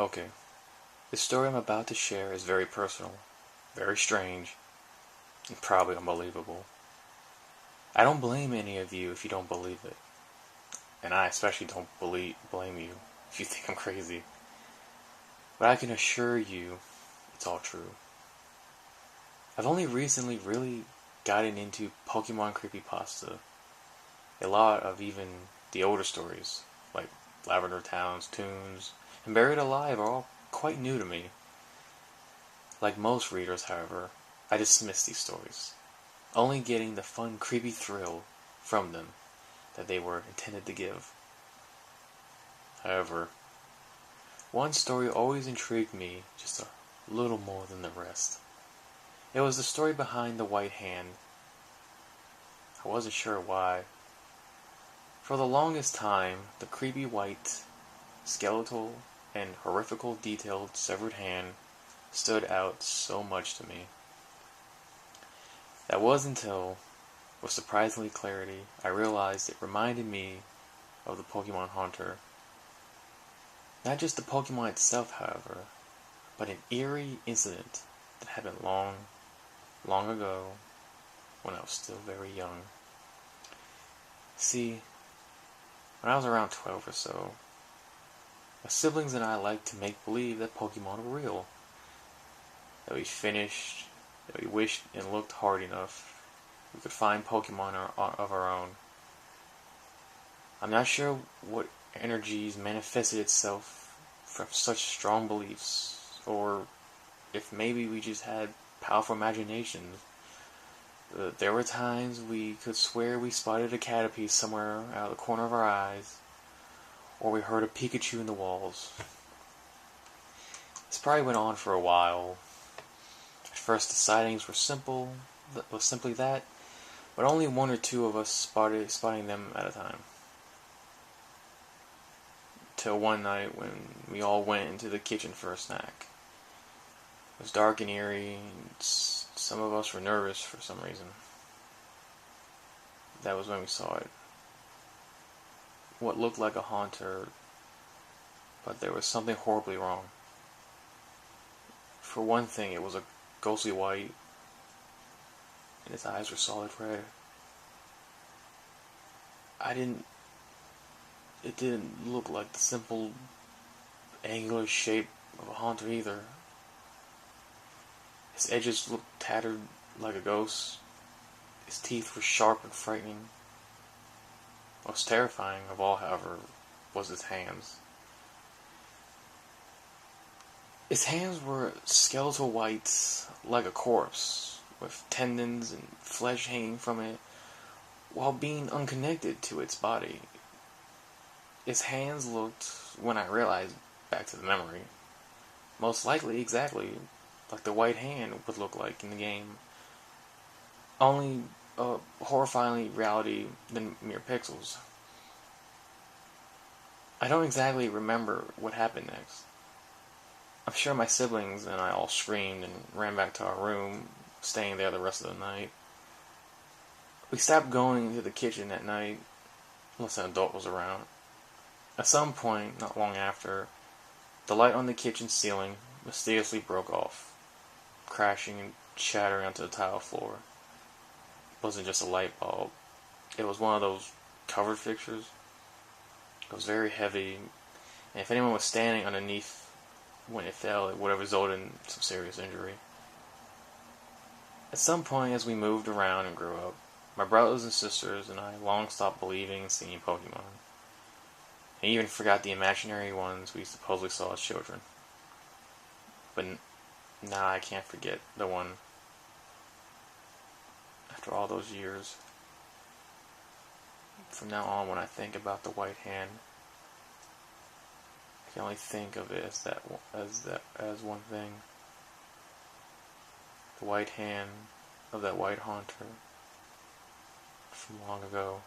Okay, the story I'm about to share is very personal, very strange, and probably unbelievable. I don't blame any of you if you don't believe it, and I especially don't blame you if you think I'm crazy. But I can assure you, it's all true. I've only recently really gotten into Pokemon creepypasta. A lot of even the older stories, like Lavender Town's Tunes and Buried Alive, are all quite new to me. Like most readers, however, I dismiss these stories, only getting the fun, creepy thrill from them that they were intended to give. However, one story always intrigued me just a little more than the rest. It was the story behind the White Hand. I wasn't sure why. For the longest time, the creepy white, skeletal, and horrifically detailed severed hand stood out so much to me. That was until, with surprising clarity, I realized it reminded me of the Pokemon Haunter. Not just the Pokemon itself, however, but an eerie incident that happened long, long ago when I was still very young. See, when I was around 12 or so, my siblings and I liked to make believe that Pokemon were real. That we wished and looked hard enough, we could find Pokemon of our own. I'm not sure what energies manifested itself from such strong beliefs, or if maybe we just had powerful imaginations. There were times we could swear we spotted a Caterpie somewhere out of the corner of our eyes, or we heard a Pikachu in the walls. This probably went on for a while. At first the sightings were simply that, but only one or two of us spotting them at a time. Till one night when we all went into the kitchen for a snack. It was dark and eerie, and some of us were nervous for some reason. That was when we saw it. What looked like a haunter, but there was something horribly wrong. For one thing, it was a ghostly white, and his eyes were solid red. It didn't look like the simple angular shape of a haunter either. His edges looked tattered like a ghost. His teeth were sharp and frightening. Most terrifying of all, however, was his hands. His hands were skeletal white, like a corpse, with tendons and flesh hanging from it, while being unconnected to its body. His hands looked, when I realized back to the memory, most likely exactly like the White Hand would look like in the game. Only a horrifying reality than mere pixels. I don't exactly remember what happened next. I'm sure my siblings and I all screamed and ran back to our room, staying there the rest of the night. We stopped going into the kitchen at night, unless an adult was around. At some point, not long after, the light on the kitchen ceiling mysteriously broke off, crashing and shattering onto the tile floor. It wasn't just a light bulb. It was one of those covered fixtures. It was very heavy, and if anyone was standing underneath when it fell, it would have resulted in some serious injury. At some point, as we moved around and grew up, my brothers and sisters and I long stopped believing and seeing Pokemon, and even forgot the imaginary ones we supposedly saw as children. But now I can't forget the one after all those years. From now on, when I think about the White Hand, I can only think of it as one thing. The White Hand of that White Haunter from long ago.